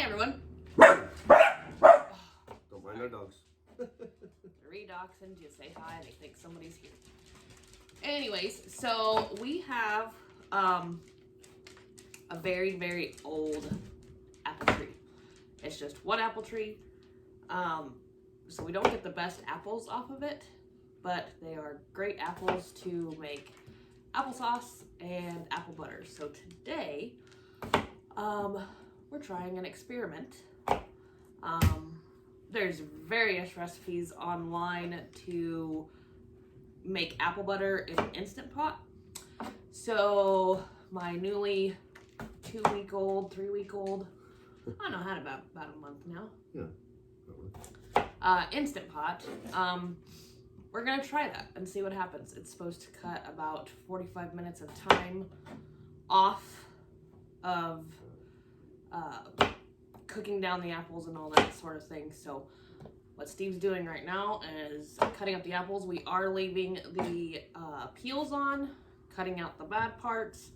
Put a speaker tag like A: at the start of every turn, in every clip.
A: everyone.
B: Don't mind our dogs.
A: 3 dachshunds just say hi. They think somebody's here. Anyways, so we have a very, very old apple tree. It's just one apple tree. So we don't get the best apples off of it, but they are great apples to make applesauce and apple butter. So today, we're trying an experiment. There's various recipes online to make apple butter in an Instant Pot. So my newly 2-week-old, 3-week-old, I don't know, had about a month now.
B: Yeah.
A: Instant Pot. We're gonna try that and see what happens. It's supposed to cut about 45 minutes of time off of cooking down the apples and all that sort of thing. So what Steve's doing right now is cutting up the apples. We are leaving the peels on, cutting out the bad parts,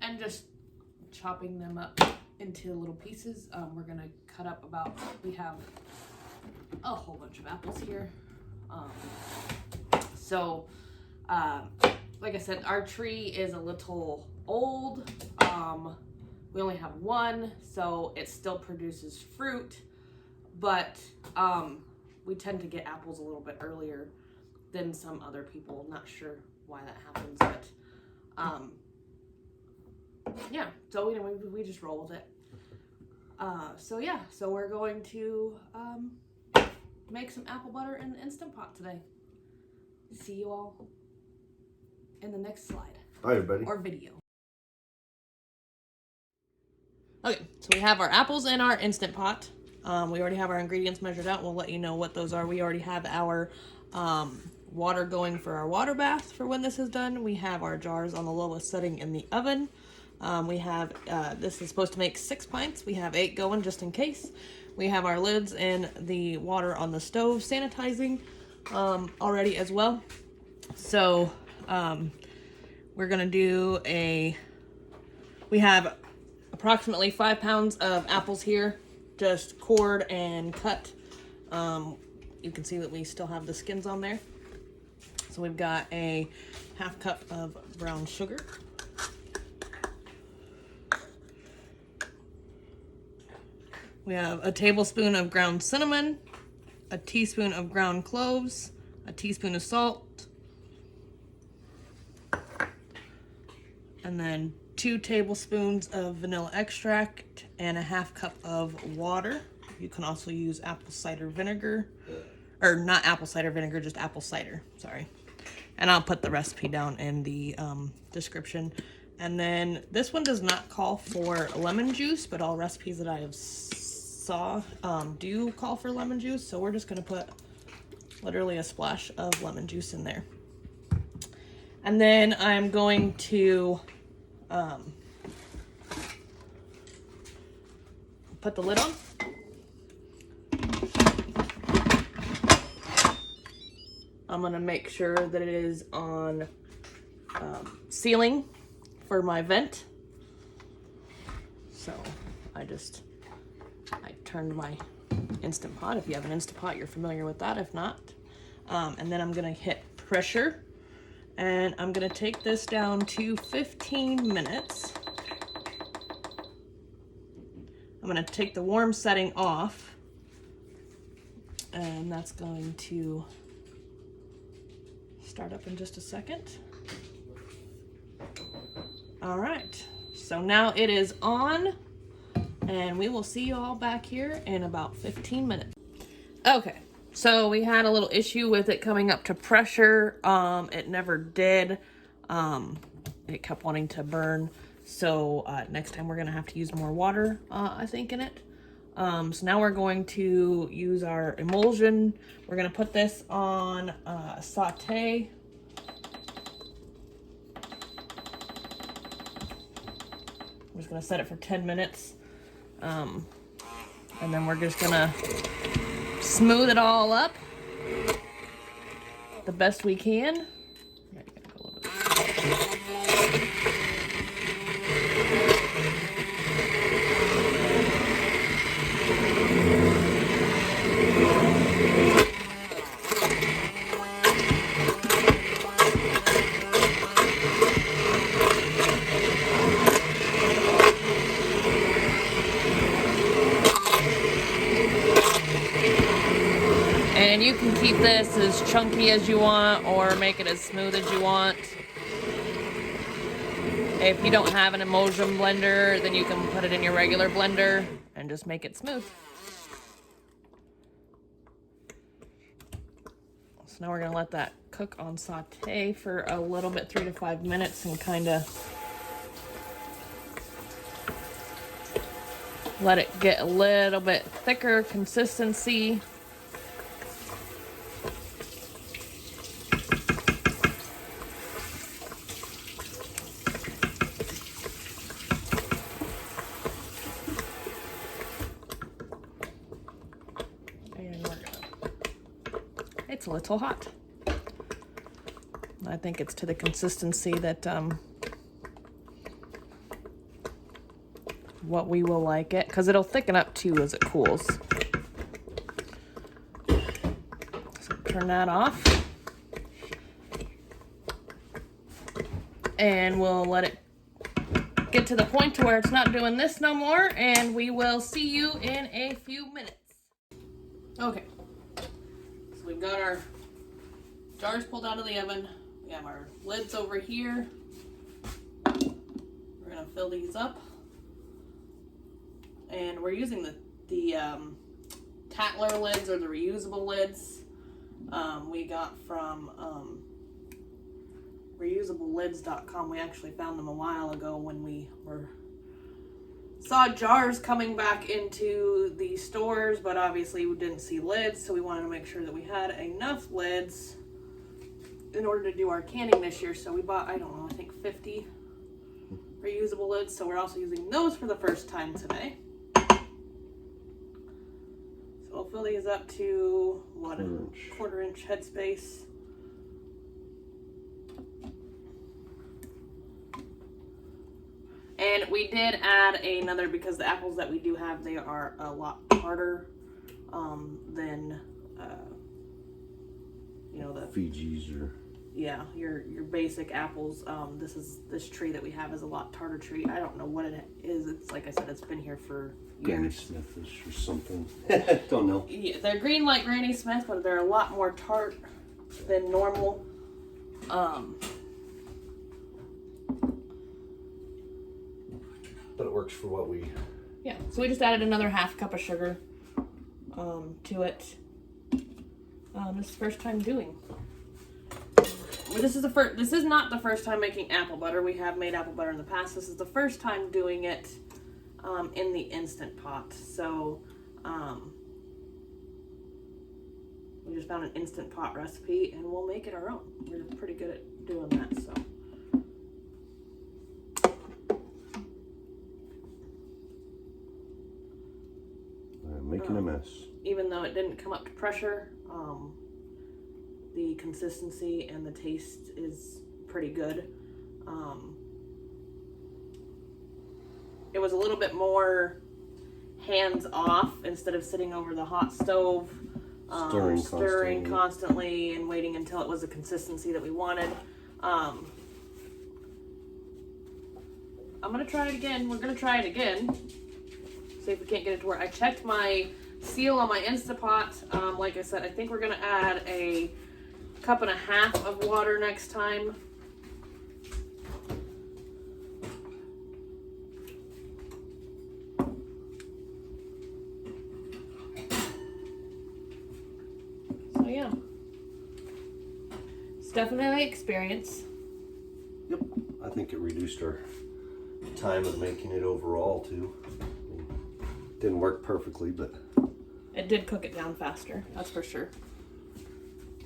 A: and just chopping them up into little pieces. We're gonna cut up about, we have a whole bunch of apples here. Like I said, our tree is a little old. We only have one, so it still produces fruit, but we tend to get apples a little bit earlier than some other people. Not sure why that happens, but yeah, so we just roll with it. So we're going to make some apple butter in the Instant Pot today. See you all in the next slide.
B: Hi, everybody.
A: Or video. Okay, so we have our apples in our Instant Pot. We already have our ingredients measured out. We'll let you know what those are. We already have our water going for our water bath for when this is done. We have our jars on the lowest setting in the oven. We have, this is supposed to make 6 pints. We have 8 going just in case. We have our lids and the water on the stove sanitizing already as well. So we're gonna do we have approximately 5 pounds of apples here, just cored and cut. You can see that we still have the skins on there. So we've got a 1/2 cup of brown sugar. We have a tablespoon of ground cinnamon, a teaspoon of ground cloves, a teaspoon of salt, and then 2 tablespoons of vanilla extract and a 1/2 cup of water. You can also use apple cider vinegar, or not apple cider vinegar, just apple cider, sorry. And I'll put the recipe down in the description. And then this one does not call for lemon juice, but all recipes that I have saw do call for lemon juice. So we're just gonna put literally a splash of lemon juice in there. And then I'm going to put the lid on. I'm gonna make sure that it is on sealing for my vent. So I turned my Instant Pot. If you have an Instant Pot, you're familiar with that. If not, and then I'm gonna hit pressure, and I'm gonna take this down to 15 minutes. I'm gonna take the warm setting off, and that's going to start up in just a second. All right, so now it is on, and we will see you all back here in about 15 minutes. Okay, so we had a little issue with it coming up to pressure. It never did. It kept wanting to burn. So next time we're gonna have to use more water, I think, in it. So now we're going to use our emulsion. We're gonna put this on Saute. I'm just gonna set it for 10 minutes. And then we're just gonna smooth it all up the best we can. Yeah, you gotta go a little bit. you can keep this as chunky as you want or make it as smooth as you want. If you don't have an immersion blender, then you can put it in your regular blender and just make it smooth. So now we're gonna let that cook on saute for a little bit, 3 to 5 minutes, and kind of let it get a little bit thicker consistency. It's a little hot. I think it's to the consistency that what we will like it, because it'll thicken up too as it cools. So turn that off. And we'll let it get to the point to where it's not doing this no more, and we will see you in a few minutes. Okay. We've got our jars pulled out of the oven. We have our lids over here. We're gonna fill these up, and we're using the Tatler lids, or the reusable lids. We got from reusablelids.com. We actually found them a while ago when we saw jars coming back into the stores, but obviously we didn't see lids, so we wanted to make sure that we had enough lids in order to do our canning this year. So we bought, I don't know, I think 50 reusable lids, so we're also using those for the first time today. So we'll fill these up to, what, a quarter-inch headspace. And we did add another, because the apples that we do have, they are a lot harder than, you know, the
B: Fiji's or...
A: Yeah, your basic apples. This tree that we have is a lot tartar tree. I don't know what it is. It's, like I said, it's been here for years.
B: Granny Smith or something. Don't know.
A: Yeah, they're green like Granny Smith, but they're a lot more tart than normal.
B: But it works for what we...
A: Yeah, so we just added another half cup of sugar to it. This is the first time doing. This is not the first time making apple butter. We have made apple butter in the past. This is the first time doing it in the Instant Pot. So we just found an Instant Pot recipe, and we'll make it our own. We're pretty good at doing that, so.
B: Making a mess.
A: Even though it didn't come up to pressure, the consistency and the taste is pretty good. It was a little bit more hands off instead of sitting over the hot stove, stirring constantly and waiting until it was a consistency that we wanted. I'm gonna try it again. We're gonna try it again. See if we can't get it to work. I checked my seal on my Instant Pot. Like I said, I think we're gonna add a cup and a half of water next time. So yeah, it's definitely an experience.
B: Yep, I think it reduced our time of making it overall too. Didn't work perfectly, but
A: it did cook it down faster, that's for sure.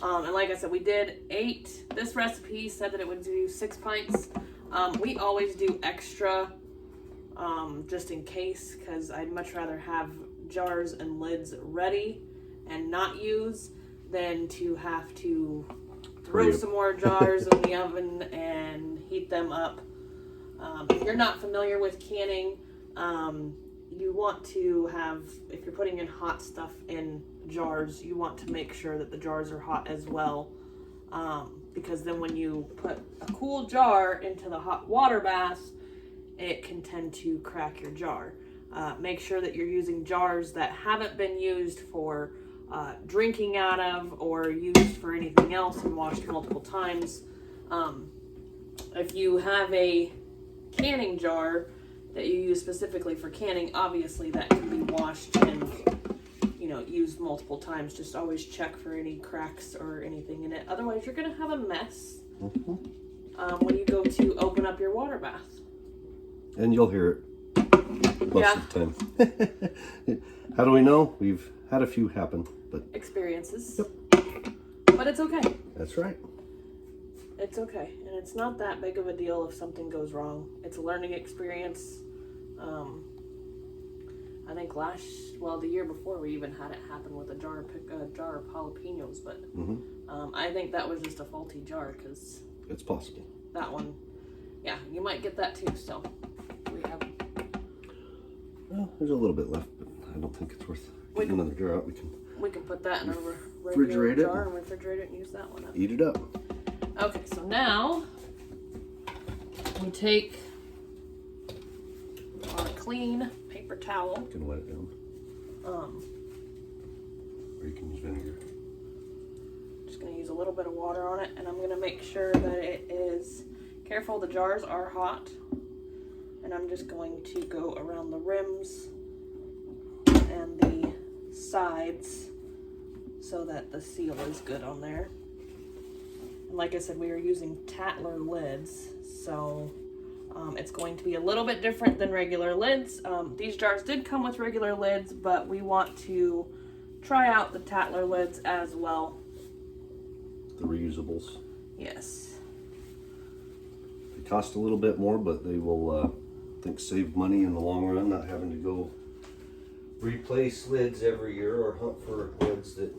A: And like I said, we did 8. This recipe said that it would do 6 pints. We always do extra, just in case, because I'd much rather have jars and lids ready and not use than to have to throw some more jars in the oven and heat them up. If you're not familiar with canning, you want to have, if you're putting in hot stuff in jars, you want to make sure that the jars are hot as well, because then when you put a cool jar into the hot water bath, it can tend to crack your jar. Make sure that you're using jars that haven't been used for drinking out of or used for anything else and washed multiple times. If you have a canning jar that you use specifically for canning, obviously that can be washed and, you know, used multiple times. Just always check for any cracks or anything in it. Otherwise, you're going to have a mess when you go to open up your water bath. And
B: you'll hear it most of the time. How do we know? We've had a few happen, but
A: experiences.
B: Yep.
A: But it's okay.
B: That's right.
A: It's okay, and it's not that big of a deal if something goes wrong. It's a learning experience. I think the year before, we even had it happen with a jar of jalapenos, but I think that was just a faulty jar, because
B: it's possible.
A: That one, yeah, you might get that too. So we have.
B: Well, there's a little bit left, but I don't think it's worth getting another jar out. We can put that in a regular jar and refrigerate it and use that one up.
A: Eat it up. Okay, so now we take our clean paper towel.
B: You can wet it down. Or you can use vinegar.
A: Just going to use a little bit of water on it, and I'm going to make sure that it is careful. The jars are hot, and I'm just going to go around the rims and the sides so that the seal is good on there. And like I said, we are using Tattler lids, so it's going to be a little bit different than regular lids. These jars did come with regular lids, but we want to try out the Tattler lids as well.
B: The reusables.
A: Yes.
B: They cost a little bit more, but they will, I think, save money in the long run, not having to go replace lids every year or hunt for lids that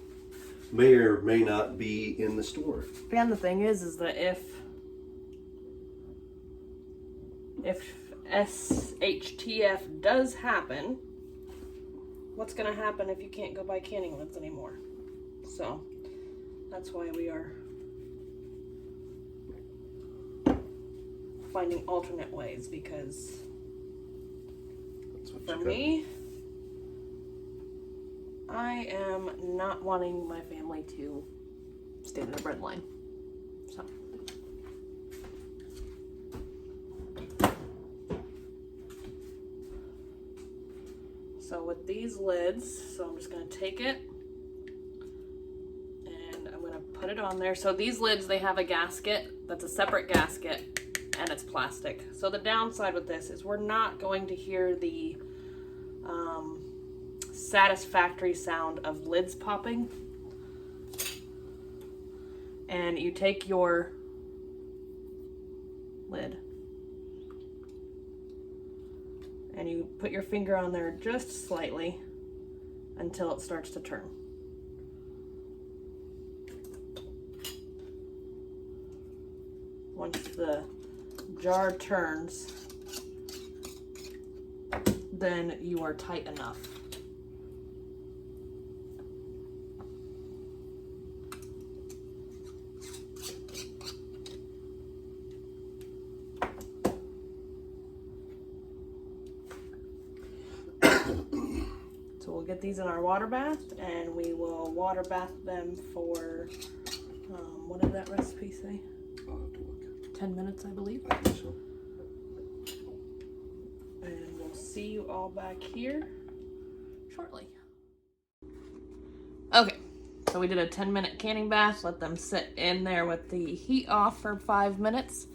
B: may or may not be in the store.
A: And the thing is that if SHTF does happen, what's going to happen if you can't go buy canning lids anymore? So that's why we are finding alternate ways, because for me, I am not wanting my family to stand in a bread line. So with these lids, so I'm just going to take it and I'm going to put it on there. So these lids, they have a gasket that's a separate gasket, and it's plastic. So the downside with this is we're not going to hear the satisfactory sound of lids popping. And you take your lid and you put your finger on there just slightly until it starts to turn. Once the jar turns, then you are tight enough. So we'll get these in our water bath, and we will water bath them for, what did that recipe say?
B: I'll have to look.
A: 10 minutes, I believe.
B: I think so.
A: And we'll see you all back here shortly. Okay, so we did a 10-minute canning bath. Let them sit in there with the heat off for 5 minutes.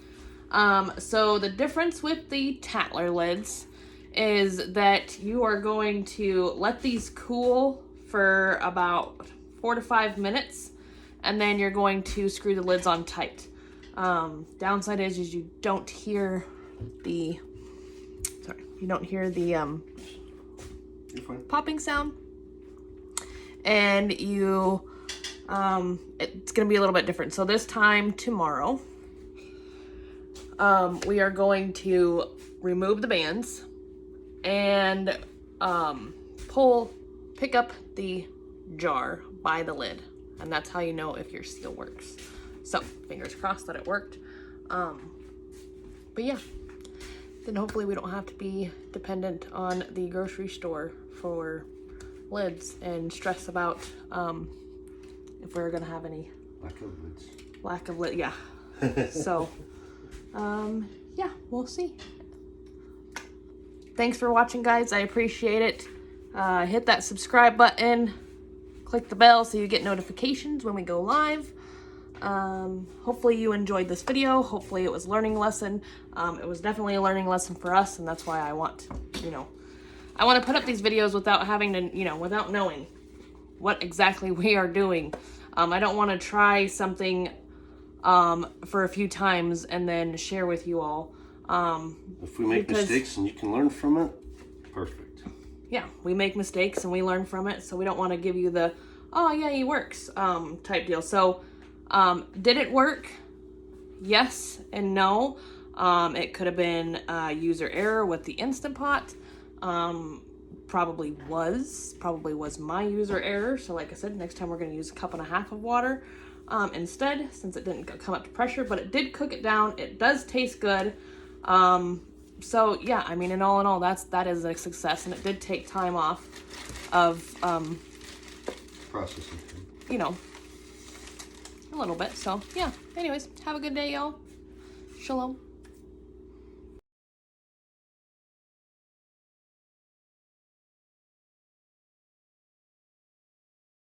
A: So the difference with the Tattler lids is that you are going to let these cool for about 4 to 5 minutes, and then you're going to screw the lids on tight. Downside is you don't hear the popping sound, and you it's gonna be a little bit different. So this time tomorrow, we are going to remove the bands and pick up the jar by the lid, and that's how you know if your seal works. So fingers crossed that it worked. But yeah, then hopefully we don't have to be dependent on the grocery store for lids and stress about if we were gonna have any lack of lid. Yeah. So, yeah, we'll see. Thanks for watching, guys. I appreciate it. Hit that subscribe button. Click the bell so you get notifications when we go live. Hopefully you enjoyed this video. Hopefully it was a learning lesson. It was definitely a learning lesson for us, and that's why I want, I want to put up these videos without having to, without knowing what exactly we are doing. I don't want to try something for a few times and then share with you all.
B: If we make mistakes and you can learn from it, perfect.
A: Yeah, we make mistakes and we learn from it, so we don't want to give you the, oh yeah, he works type deal. So did it work? Yes and no. It could have been user error with the Instant Pot. Probably was my user error. So like I said, next time we're going to use 1.5 cups of water instead, since it didn't come up to pressure, but it did cook it down. It does taste good. So yeah, I mean, in all, that is a success, and it did take time off of
B: processing,
A: a little bit. So yeah, anyways, have a good day, y'all. Shalom.